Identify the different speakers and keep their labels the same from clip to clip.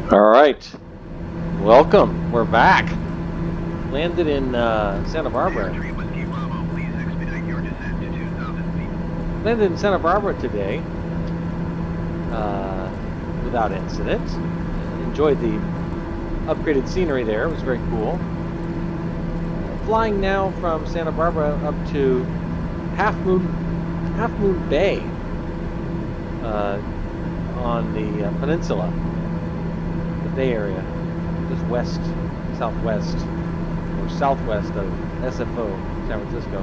Speaker 1: All right, welcome. We're back. Landed in Santa Barbara. Landed in Santa Barbara today without incident. Enjoyed the upgraded scenery there. It was very cool. Flying now from Santa Barbara up to Half Moon Bay on the peninsula, the Bay Area, just southwest of SFO, San Francisco.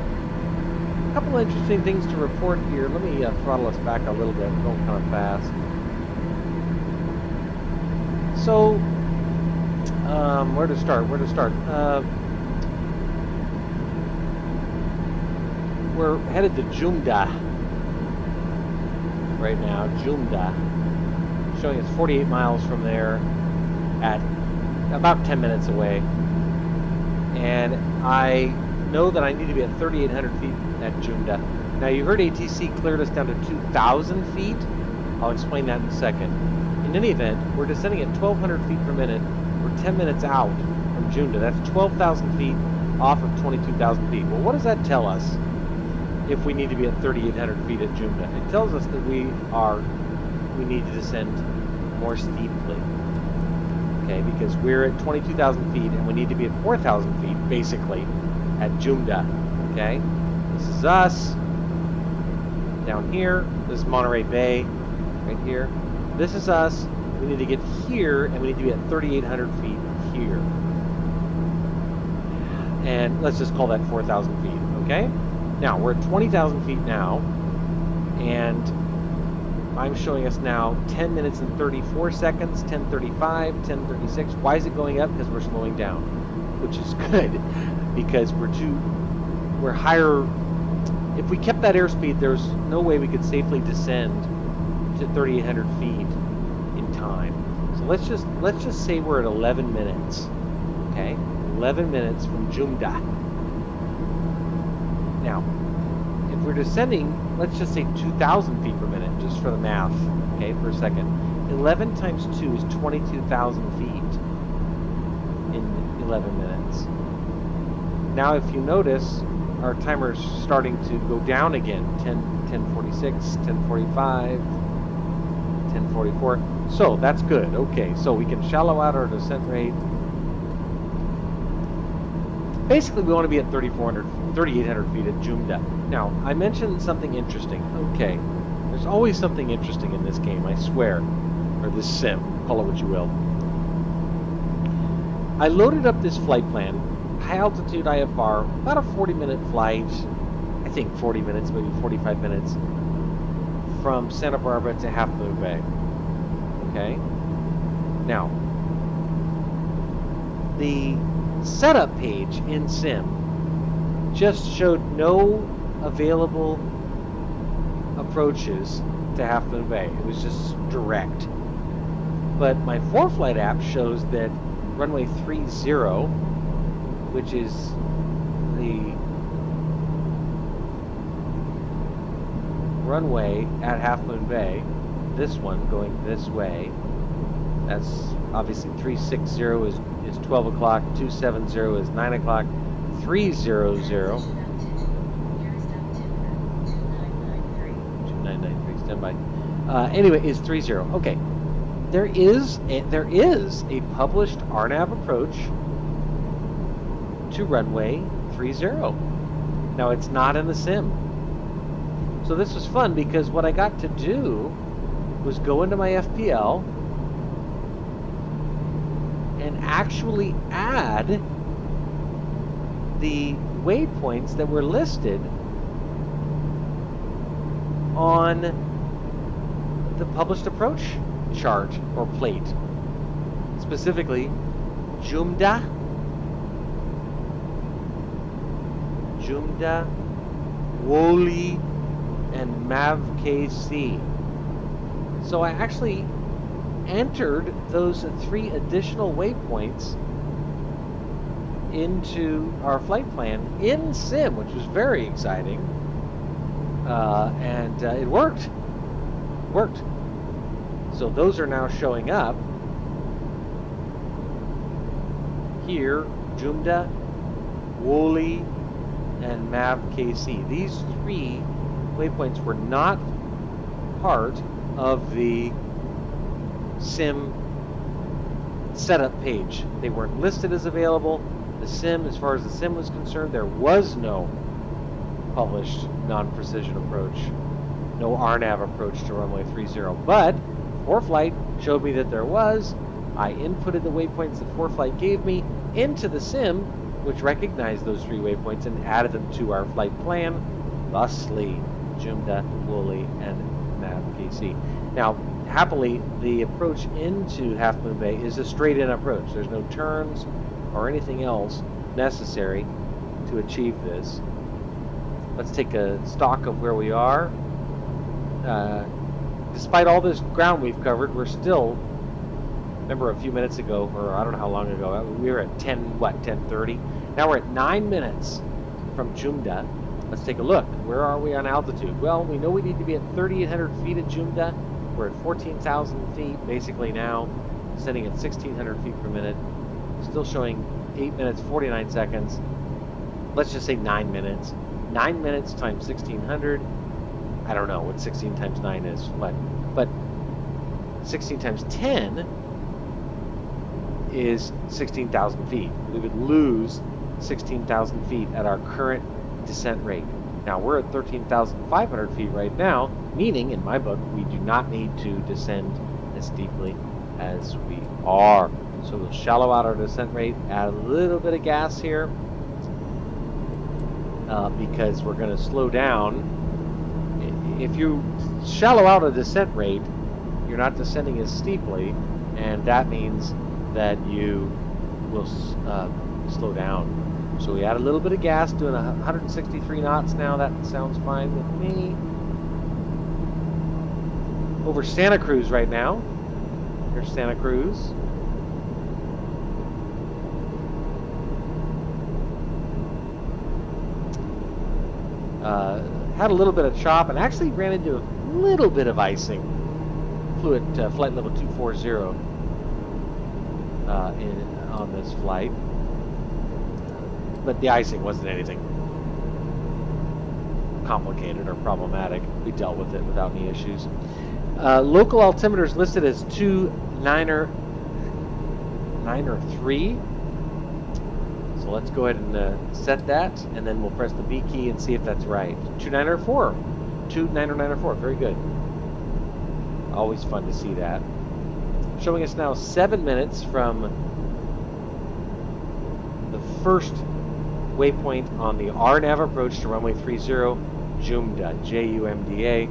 Speaker 1: A couple interesting things to report here. Let me throttle us back a little bit. We're going kind of fast. So, where to start? We're headed to Jumda right now. Jumda, showing us 48 miles from there at about 10 minutes away. And I know that I need to be at 3,800 feet at Jumda. Now, you heard ATC cleared us down to 2,000 feet. I'll explain that in a second. In any event, we're descending at 1,200 feet per minute. We're 10 minutes out from Jumda. That's 12,000 feet off of 22,000 feet. Well, what does that tell us if we need to be at 3,800 feet at Jumda? It tells us that we need to descend more steeply. Okay, because we're at 22,000 feet and we need to be at 4,000 feet, basically, at Jumda. Okay, this is us down here. This is Monterey Bay, right here. This is us. We need to get here, and we need to be at 3,800 feet here. And let's just call that 4,000 feet. Okay. Now we're at 20,000 feet now, and I'm showing us now 10 minutes and 34 seconds, 10:35, 10:36. Why is it going up? Because we're slowing down, which is good, because we're higher. If we kept that airspeed, there's no way we could safely descend to 3,800 feet in time. So let's just say we're at 11 minutes. Okay, 11 minutes from Jumda. Now, if we're descending, let's just say 2,000 feet per minute, just for the math, okay, for a second. 11 times 2 is 22,000 feet in 11 minutes. Now, if you notice, our timer's starting to go down again. 10:46, 10:45, 10:44. So that's good. Okay, so we can shallow out our descent rate. Basically, we want to be at 3,800 feet at Jumda. Now, I mentioned something interesting. Okay, there's always something interesting in this game, I swear. Or this sim, call it what you will. I loaded up this flight plan, high altitude IFR, about a 40-minute flight. I think 40 minutes, maybe 45 minutes, from Santa Barbara to Half Moon Bay. Okay? Now, the setup page in Sim just showed no available approaches to Half Moon Bay. It was just direct. But my Foreflight app shows that runway 30, which is the runway at Half Moon Bay, this one going this way, that's obviously 360 is 12 o'clock, 270 is 9 o'clock, 300 2993 standby. Anyway, is 30. Okay, there is a published RNAV approach to runway 30. Now it's not in the sim, so this was fun because what I got to do was go into my FPL and actually add the waypoints that were listed on the published approach chart or plate. Specifically, Jumda, Woli, and Mav KC. So I actually entered those 3 additional waypoints into our flight plan in Sim, which was very exciting, and it worked. So those are now showing up here, Jumda, Woolley, and Mav KC. These three waypoints were not part of the sim setup page. They weren't listed as available. The sim, as far as the sim was concerned, there was no published non-precision approach, no RNAV approach to runway 30. But Foreflight showed me that there was. I inputted the waypoints that Foreflight gave me into the sim, which recognized those three waypoints and added them to our flight plan, thusly Jumda, Woolley, and Mav KC. Now, happily, the approach into Half Moon Bay is a straight-in approach. There's no turns or anything else necessary to achieve this. Let's take a stock of where we are. Despite all this ground we've covered, we're still, remember a few minutes ago, or I don't know how long ago, we were at 10:30? Now we're at 9 minutes from Jumda. Let's take a look. Where are we on altitude? Well, we know we need to be at 3,800 feet at Jumda. We're at 14,000 feet basically now, sitting at 1,600 feet per minute. Still showing 8 minutes, 49 seconds. Let's just say 9 minutes. 9 minutes times 1,600. I don't know what 16 times 9 is, but 16 times 10 is 16,000 feet. We would lose 16,000 feet at our current descent rate. Now we're at 13,500 feet right now, meaning in my book we do not need to descend as steeply as we are. So we'll shallow out our descent rate, add a little bit of gas here because we're going to slow down. If you shallow out a descent rate, you're not descending as steeply, and that means that you will slow down. So we add a little bit of gas, doing 163 knots now. That sounds fine with me. Over Santa Cruz right now. Here's Santa Cruz. Had a little bit of chop and actually ran into a little bit of icing. Flew at flight level 240 on this flight. But the icing wasn't anything complicated or problematic. We dealt with it without any issues. Local altimeters listed as 293. So let's go ahead and set that, and then we'll press the B key and see if that's right. 2904. 2904. Very good. Always fun to see that. Showing us now 7 minutes from the first waypoint on the RNAV approach to runway 30, Jumda, Jumda,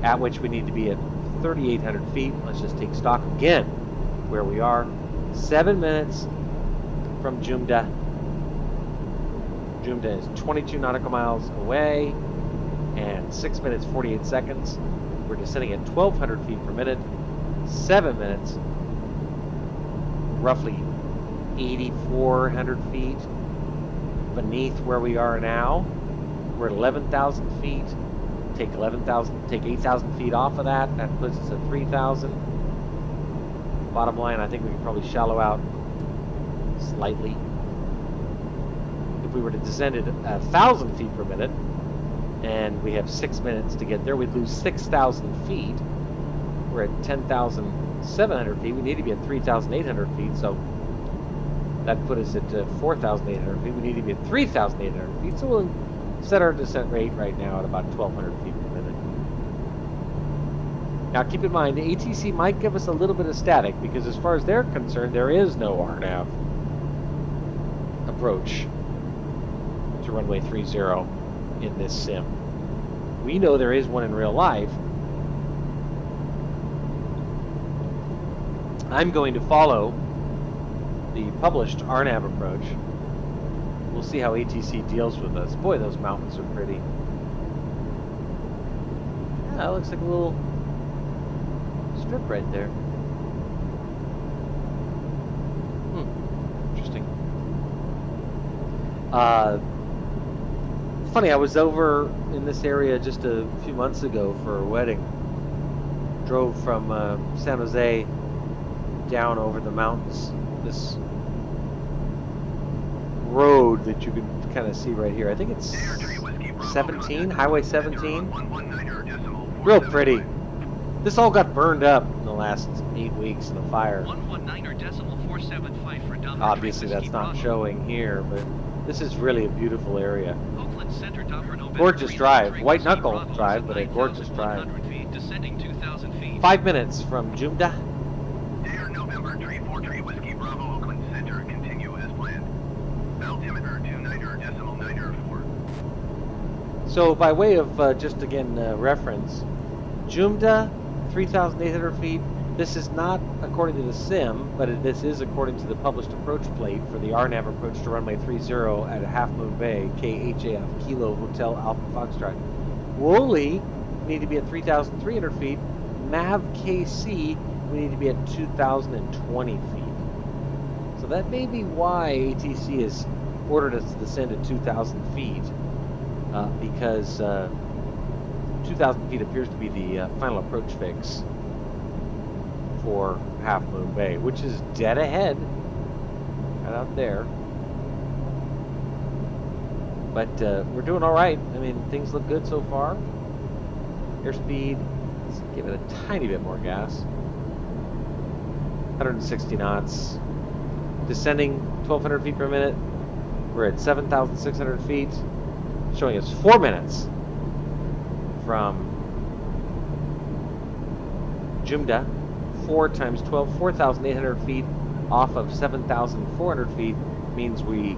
Speaker 1: at which we need to be at 3,800 feet. Let's just take stock again where we are. 7 minutes from Jumda. Jumda is 22 nautical miles away and 6 minutes 48 seconds. We're descending at 1,200 feet per minute. 7 minutes, roughly 8,400 feet beneath where we are now. We're at 11,000 feet. Take 8,000 feet off of that. That puts us at 3,000. Bottom line, I think we can probably shallow out slightly. If we were to descend at 1,000 feet per minute, and we have 6 minutes to get there, we'd lose 6,000 feet. We're at 10,700 feet. We need to be at 3,800 feet, so that put us at 4,800 feet. We need to be at 3,800 feet, so we'll set our descent rate right now at about 1,200 feet per minute. Now keep in mind, the ATC might give us a little bit of static, because as far as they're concerned, there is no RNAV approach to runway 30 in this sim. We know there is one in real life. I'm going to follow the published RNAV approach. We'll see how ATC deals with us. Boy, those mountains are pretty. Yeah, that looks like a little strip right there. Interesting. Funny, I was over in this area just a few months ago for a wedding. Drove from San Jose down over the mountains. This road that you can kind of see right here. I think it's 17, Highway 17. Real pretty. This all got burned up in the last 8 weeks in a fire. Obviously that's not showing here, but this is really a beautiful area. Gorgeous drive. White knuckle drive, but a gorgeous drive. 5 minutes from Jumda.
Speaker 2: Air November 343 Whiskey Bravo Oakland Center, continue as planned. Altimeter 29.904.
Speaker 1: So by way of just again reference, Jumda, 3,800 feet. This is not according to the sim, but this is according to the published approach plate for the RNAV approach to runway 30 at Half Moon Bay KHAF Kilo Hotel Alpha Foxtrot. Woolley, we need to be at 3,300 feet. MAV KC, we need to be at 2,020 feet. So that may be why ATC has ordered us to descend at 2,000 feet, because 2,000 feet appears to be the final approach fix for Half Moon Bay, which is dead ahead, right out there. But we're doing all right. I mean, things look good so far. Airspeed, let's give it a tiny bit more gas. 160 knots. Descending 1,200 feet per minute. We're at 7,600 feet, showing us 4 minutes from Jumda. 4 times 12, 4,800 feet off of 7,400 feet means we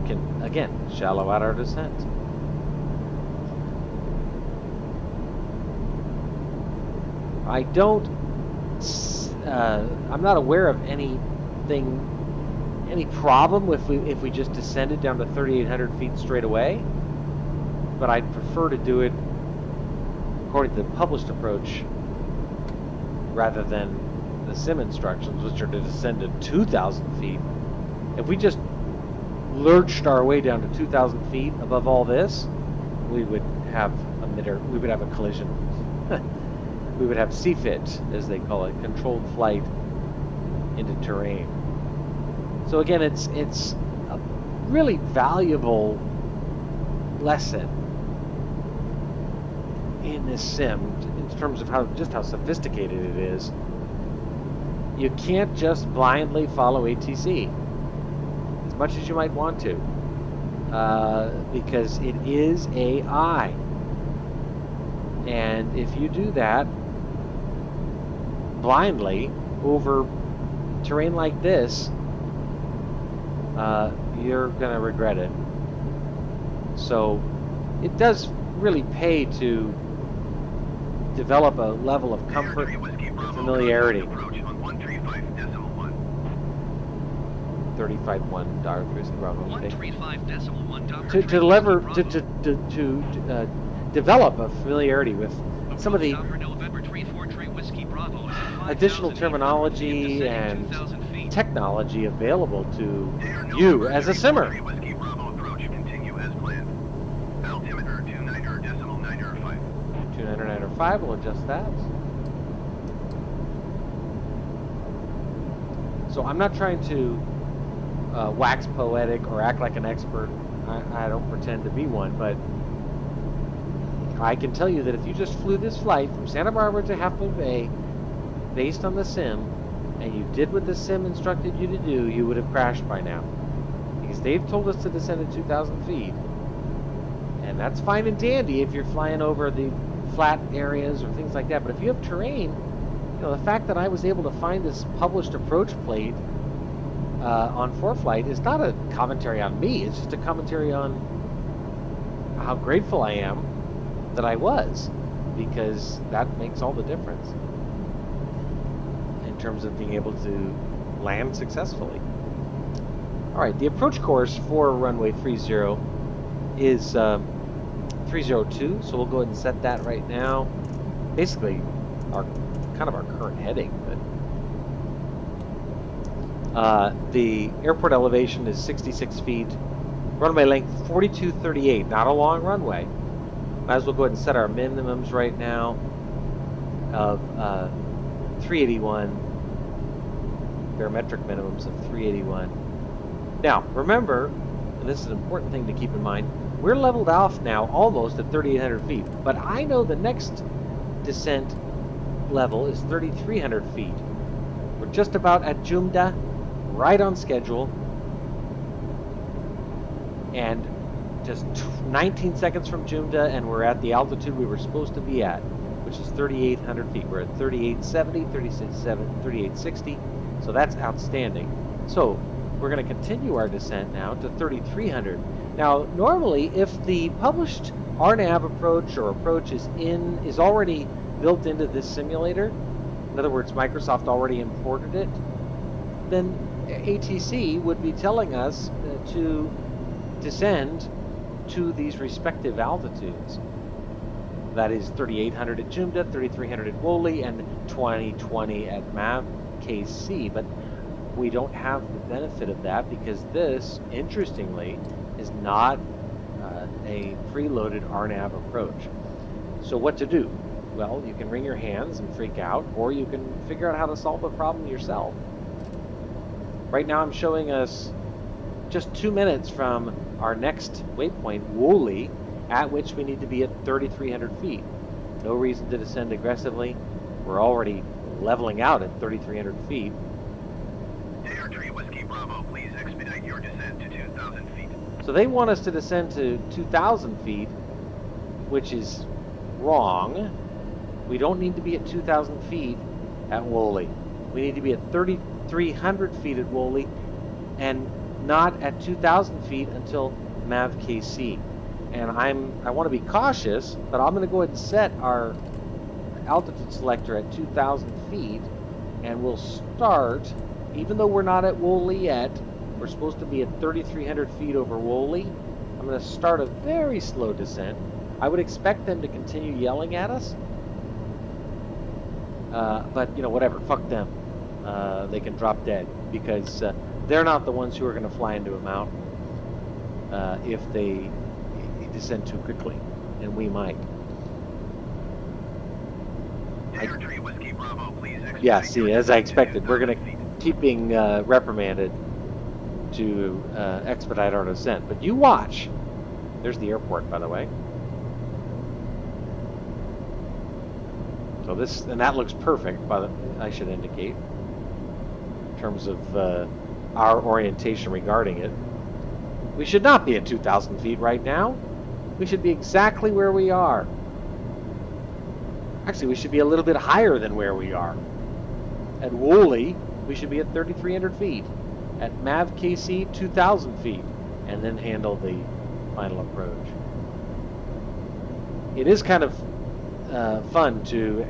Speaker 1: can, again, shallow out our descent. I don't, I'm not aware of any problem if we just descended down to 3,800 feet straight away, but I'd prefer to do it according to the published approach rather than the sim instructions, which are to descend to 2,000 feet. If we just lurched our way down to 2,000 feet above all this, we would have a collision. We would have CFIT, as they call it, controlled flight into terrain. So again, it's a really valuable lesson in this sim in terms of how sophisticated it is. You can't just blindly follow ATC as much as you might want to, because it is AI. And if you do that blindly over terrain like this, you're going to regret it. So it does really pay to develop a level of comfort and familiarity. 35.1 Darth Whiskey Bravo. To develop a familiarity with some of the additional terminology and technology available to you as a simmer. 299.5, we'll adjust that. So I'm not trying to wax poetic or act like an expert. I don't pretend to be one, but I can tell you that if you just flew this flight from Santa Barbara to Half Moon Bay based on the sim, and you did what the sim instructed you to do, you would have crashed by now. Because they've told us to descend at 2,000 feet. And that's fine and dandy if you're flying over the flat areas or things like that. But if you have terrain, you know, the fact that I was able to find this published approach plate on Foreflight is not a commentary on me. It's just a commentary on how grateful I am that I was, because that makes all the difference in terms of being able to land successfully. All right, the approach course for runway 30 is 302, so we'll go ahead and set that right now. Basically, our current heading, but the airport elevation is 66 feet. Runway length 4238, not a long runway. Might as well go ahead and set our minimums right now of 381, barometric minimums of 381. Now, remember, and this is an important thing to keep in mind, we're leveled off now almost at 3,800 feet, but I know the next descent level is 3,300 feet. We're just about at Jumda, right on schedule, and just 19 seconds from Jumda, and we're at the altitude we were supposed to be at, which is 3,800 feet. We're at 3,870, 3,860, so that's outstanding. So we're going to continue our descent now to 3,300. Now, normally, if the published RNAV approach or approach is already built into this simulator, in other words, Microsoft already imported it, then ATC would be telling us to descend to these respective altitudes. That is 3,800 at Jumda, 3,300 at Woolley, and 2020 at MAV KC. But we don't have the benefit of that because this, interestingly, is not a preloaded RNAV approach. So what to do? Well, you can wring your hands and freak out, or you can figure out how to solve the problem yourself. Right now I'm showing us just 2 minutes from our next waypoint, Woolley, at which we need to be at 3,300 feet. No reason to descend aggressively. We're already leveling out at 3,300 feet.
Speaker 2: AR3 Whiskey Bravo, please expedite your descent to 2,000 feet.
Speaker 1: So they want us to descend to 2,000 feet, which is wrong. We don't need to be at 2,000 feet at Woolley. We need to be at 3,300 feet at Woolley and not at 2,000 feet until MAV KC. And I want to be cautious, but I'm going to go ahead and set our altitude selector at 2,000 feet, and we'll start, even though we're not at Woolley yet, we're supposed to be at 3,300 feet over Woolley. I'm going to start a very slow descent. I would expect them to continue yelling at us, but, you know, whatever, fuck them. They can drop dead, because they're not the ones who are going to fly into a mountain if they descend too quickly, and we might.
Speaker 2: AR3 Whiskey Bravo, please expedite
Speaker 1: Yeah, see,
Speaker 2: your
Speaker 1: as I
Speaker 2: descent to
Speaker 1: expected, we're going
Speaker 2: 2,000 feet.
Speaker 1: to keep being reprimanded to expedite our descent. But you watch. There's the airport, by the way. So this, and that looks perfect, I should indicate, in terms of our orientation regarding it. We should not be at 2,000 feet right now. We should be exactly where we are. Actually, we should be a little bit higher than where we are. At Woolley, we should be at 3,300 feet. At MAV KC, 2,000 feet, and then handle the final approach. It is kind of fun to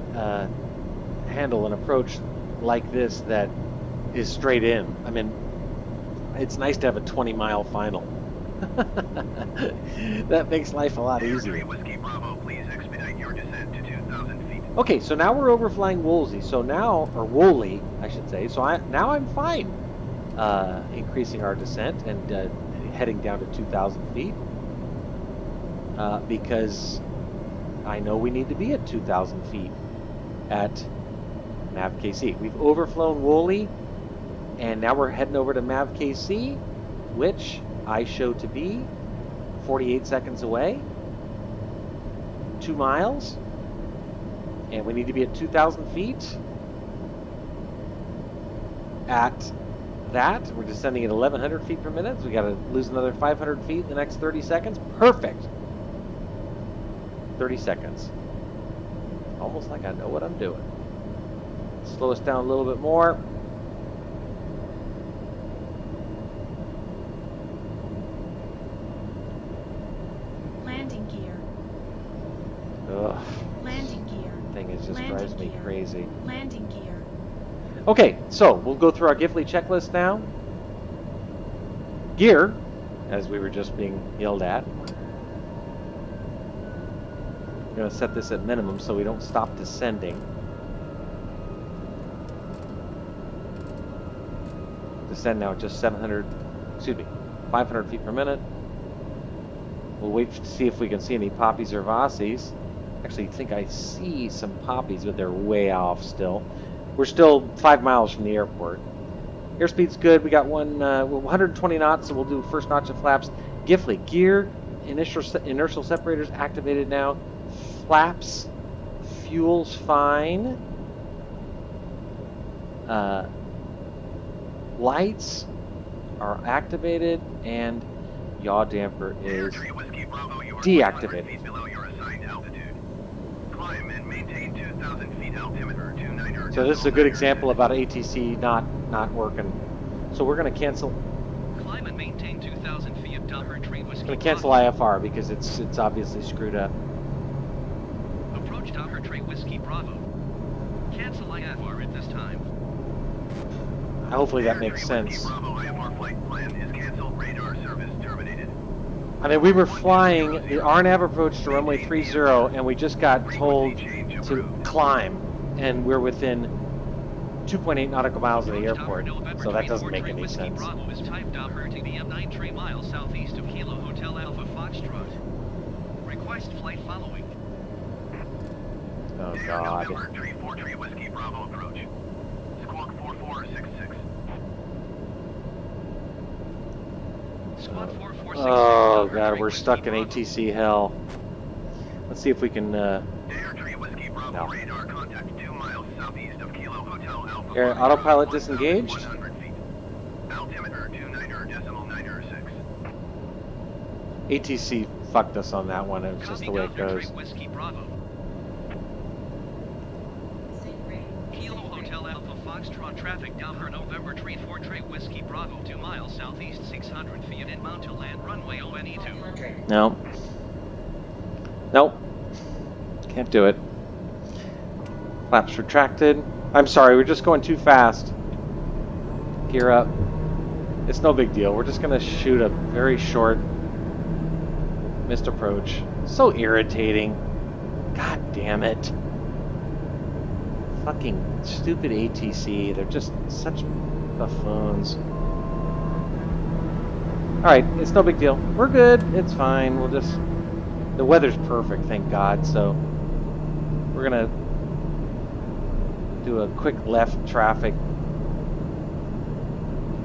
Speaker 1: handle an approach like this that is straight in. I mean, it's nice to have a 20-mile final. That makes life a lot easier.
Speaker 2: AR3 Whiskey Bravo, please expedite your descent to 2,000 feet.
Speaker 1: Okay, so now we're overflying Woolsey. So now, or Woolley, I should say. So now I'm fine increasing our descent and heading down to 2,000 feet because I know we need to be at 2,000 feet at MAV KC. We've overflown Woolley, and now we're heading over to MAV KC, which I show to be 48 seconds away, 2 miles, and we need to be at 2,000 feet. At that, we're descending at 1,100 feet per minute, so we got to lose another 500 feet in the next 30 seconds. Perfect. 30 seconds. Almost like I know what I'm doing. Slow us down a little bit more.
Speaker 3: Landing gear.
Speaker 1: Ugh.
Speaker 3: Landing gear.
Speaker 1: Thing is just
Speaker 3: Landing
Speaker 1: drives me
Speaker 3: gear.
Speaker 1: crazy.
Speaker 3: Landing gear.
Speaker 1: Okay, so we'll go through our Gifley checklist now. Gear, as we were just being yelled at. We're going to set this at minimum so we don't stop descending. Descend now at just 500 feet per minute. We'll wait to see if we can see any poppies or Vossies. Actually, I think I see some poppies, but they're way off still. We're still 5 miles from the airport. Airspeed's good. We got 120 knots, so we'll do first notch of flaps. Giffley, gear, inertial separators activated now. Flaps, fuel's fine. Lights are activated, and yaw damper is deactivated. So this is a good example about ATC not working. So we're going to cancel.
Speaker 4: Climb and maintain 2,000 feet of Delaware Tree Whiskey.
Speaker 1: Going to cancel IFR because it's obviously screwed up.
Speaker 4: Approach Delaware Tree Whiskey Bravo. Cancel IFR at this time.
Speaker 1: Hopefully that makes sense. I mean, we were flying the RNAV approach to runway 30, and we just got told to climb, and we're within 2.8 nautical miles of the airport, so that doesn't make any sense.
Speaker 4: Bravo is type Delaware TBM 93 miles southeast of Kilo Hotel Alpha Foxtrot. Request flight following.
Speaker 1: Oh God.
Speaker 2: Whiskey Bravo approach. Squawk 4466.
Speaker 4: Squawk 4466.
Speaker 1: Oh God, we're stuck in ATC hell. Let's see if we can. No. Air autopilot disengaged. ATC fucked us on that one. It's just the way it goes.
Speaker 4: Kilo Hotel Alpha Foxtrot traffic down for November Tree 4 Tree Whiskey Bravo 2 miles southeast 600 feet inbound to land runway ONE2.
Speaker 1: No. Nope. Can't do it. Flaps retracted. I'm sorry, we're just going too fast. Gear up. It's no big deal. We're just going to shoot a very short missed approach. So irritating. God damn it. Fucking stupid ATC. They're just such buffoons. Alright, it's no big deal. We're good. It's fine. We'll just... The weather's perfect, thank God, so... We're gonna... do a quick left traffic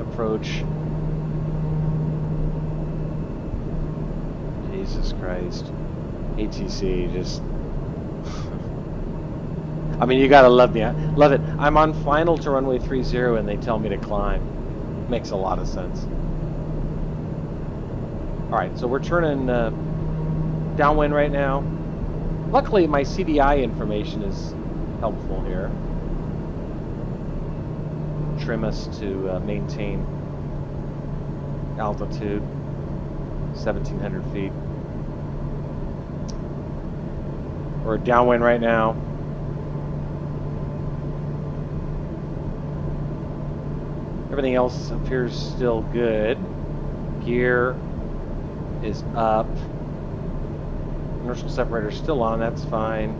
Speaker 1: approach. Jesus Christ. ATC just... I mean, you gotta love me. Love it. I'm on final to runway 30 and they tell me to climb. Makes a lot of sense. Alright, so we're turning downwind right now. Luckily, my CDI information is helpful here. Trim us to maintain altitude 1,700 feet. We're downwind right now. Everything else appears still good. Gear is up. Inertial separator still on, that's fine.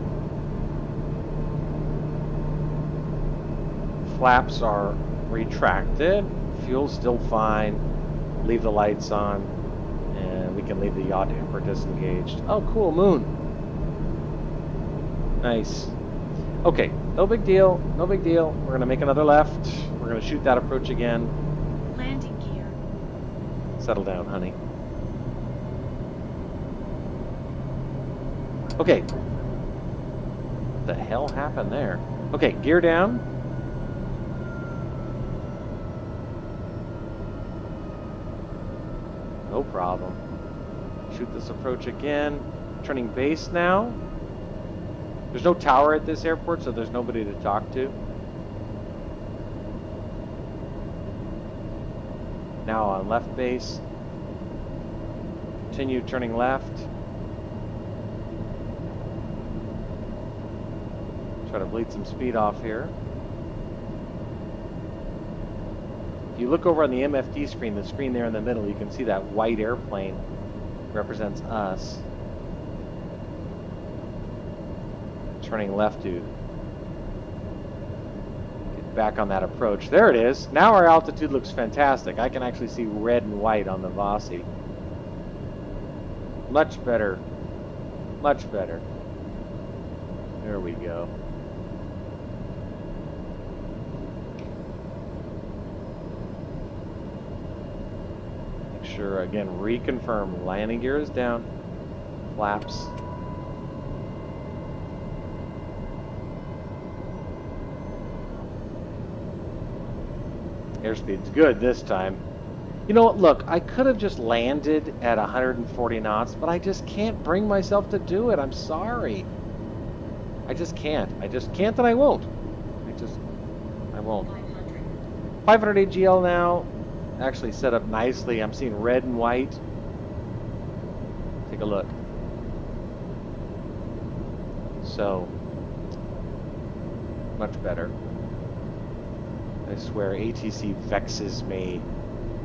Speaker 1: Flaps are retracted. Fuel's still fine. Leave the lights on. And we can leave the yaw damper disengaged. Oh, cool, moon. Nice. Okay, no big deal, no big deal. We're gonna make another left. We're gonna shoot that approach again.
Speaker 3: Landing gear.
Speaker 1: Settle down, honey. Okay. What the hell happened there? Okay, gear down. No problem. Shoot this approach again. Turning base now. There's no tower at this airport, so there's nobody to talk to. Now on left base. Continue turning left. Try to bleed some speed off here. If you look over on the MFD screen, the screen there in the middle, you can see that white airplane represents us. Turning left to get back on that approach. There it is. Now our altitude looks fantastic. I can actually see red and white on the Vossi. Much better. Much better. There we go. sure. Again, reconfirm. Landing gear is down. Flaps. Airspeed's good this time. You know what? Look, I could have just landed at 140 knots, but I just can't bring myself to do it. I'm sorry. I just can't. I just can't, and I won't. I won't. 500 AGL now. Actually set up nicely. I'm seeing red and white. Take a look. So, much better. I swear, ATC vexes me.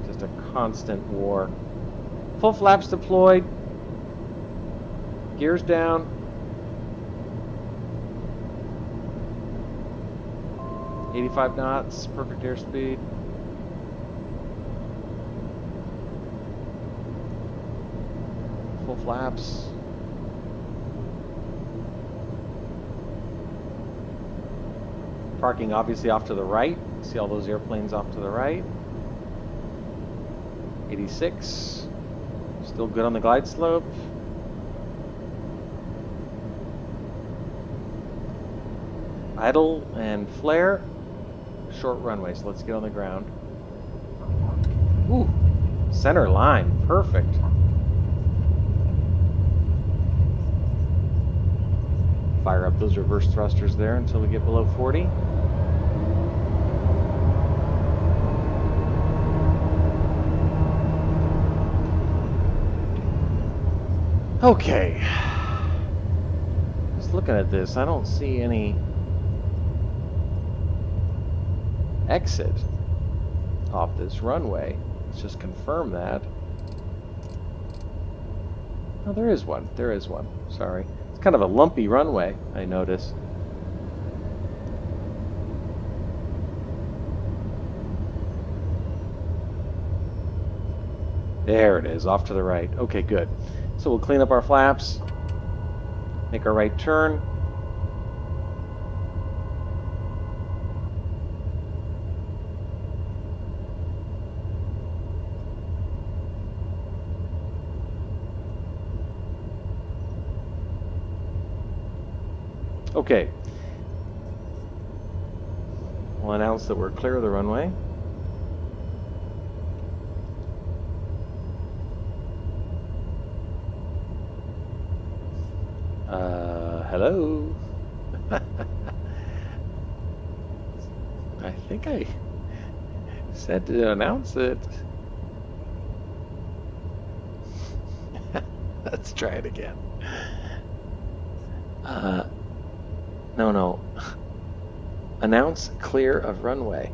Speaker 1: Just a constant war. Full flaps deployed. Gears down. .85 knots, perfect airspeed. Full flaps. Parking obviously off to the right. See all those airplanes off to the right. 86. Still good on the glide slope. Idle and flare. Short runway, so let's get on the ground. Ooh, center line, perfect. Fire up those reverse thrusters there until we get below 40. Okay. Just looking at this, I don't see any exit off this runway. Let's just confirm that. Oh, there is one. There is one. Sorry. It's kind of a lumpy runway, I notice. There it is, off to the right. Okay, good. So we'll clean up our flaps, make our right turn. Okay. We'll announce that we're clear of the runway. Hello? I think I said to announce it. Let's try it again. No. Announce clear of runway.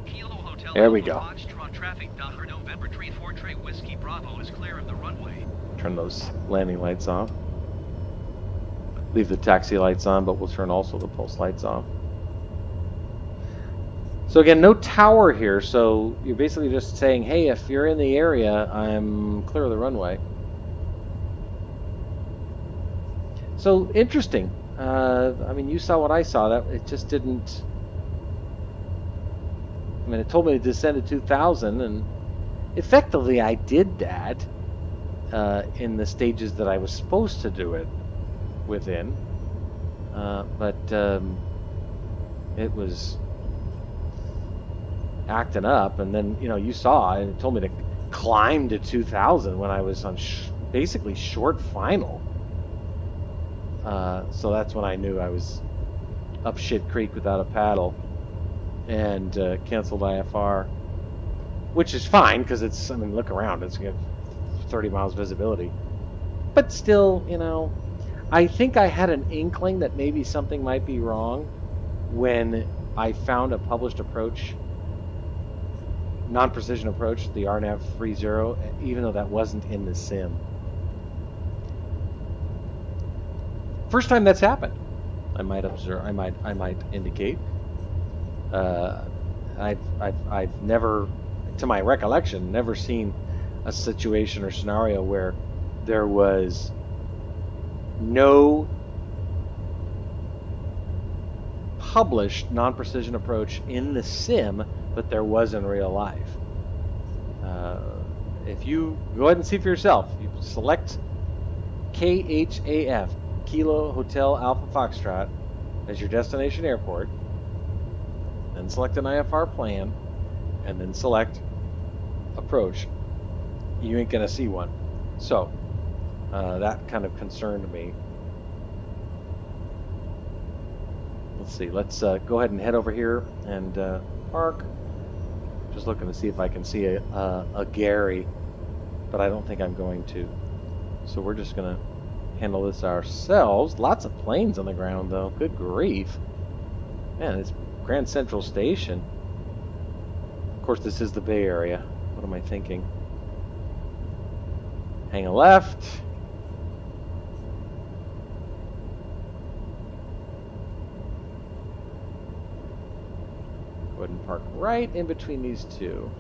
Speaker 4: Kilo Hotel
Speaker 1: There we
Speaker 4: Alpha
Speaker 1: go.
Speaker 4: Foxtrot traffic Docker November 34 Whiskey Bravo is clear of the runway.
Speaker 1: Turn those landing lights off. Leave the taxi lights on, but we'll turn also the pulse lights off. So again, no tower here, so you're basically just saying, hey, if you're in the area, I'm clear of the runway. So interesting. I mean, you saw what I saw. That it just didn't. I mean, it told me to descend to 2,000, and effectively I did that in the stages that I was supposed to do it within. But it was acting up, and then you saw, and it told me to climb to 2,000 when I was on basically short final. So that's when I knew I was up shit creek without a paddle, and canceled IFR, which is fine because it's, I mean, look around, it's 30 miles visibility, but still, I think I had an inkling that maybe something might be wrong when I found a published approach, non-precision approach, the RNAV 30, even though that wasn't in the sim. First time that's happened, I might observe. I might indicate. I've never, to my recollection, never seen a situation or scenario where there was no published non-precision approach in the sim, but there was in real life. if you go ahead and see for yourself, you select KHAF, Kilo Hotel Alpha Foxtrot, as your destination airport, then select an IFR plan, and then select approach, you ain't gonna see one. So that kind of concerned me. Let's see. Let's go ahead and head over here and park. Just looking to see if I can see a Gary, but I don't think I'm going to. So we're just gonna handle this ourselves. Lots of planes on the ground, though. Good grief. Man, it's Grand Central Station. Of course, this is the Bay Area. What am I thinking? Hang a left. Go ahead and park right in between these two.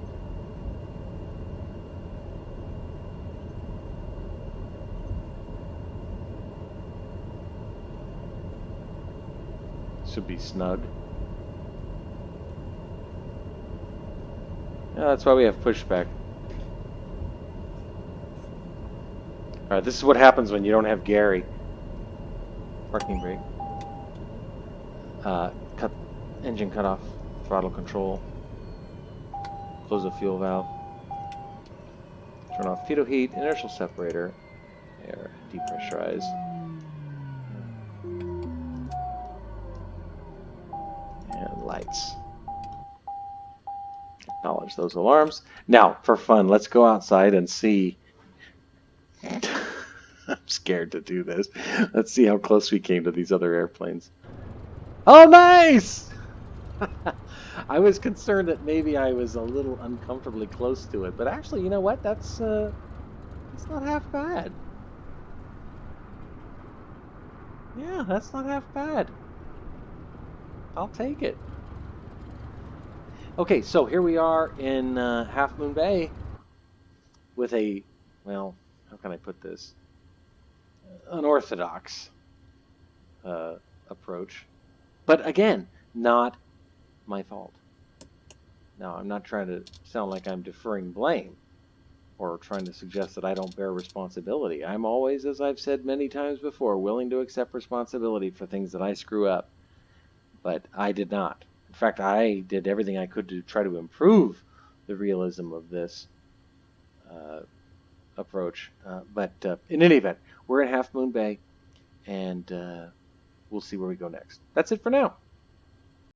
Speaker 1: Should be snug. Yeah, that's why we have pushback. Alright, this is what happens when you don't have Gary. Parking brake. Cut engine cutoff. Throttle control. Close the fuel valve. Turn off pitot heat, inertial separator. Air, depressurize. And lights. Acknowledge those alarms. Now, for fun, let's go outside and see. I'm scared to do this. Let's see how close we came to these other airplanes. Oh, nice! I was concerned that maybe I was a little uncomfortably close to it, but actually, you know what? That's not half bad. Yeah, that's not half bad. I'll take it. Okay, so here we are in Half Moon Bay with a, well, how can I put this? Unorthodox approach. But again, not my fault. Now, I'm not trying to sound like I'm deferring blame or trying to suggest that I don't bear responsibility. I'm always, as I've said many times before, willing to accept responsibility for things that I screw up. But I did not. In fact, I did everything I could to try to improve the realism of this approach. But in any event, we're in Half Moon Bay, and we'll see where we go next. That's it for now.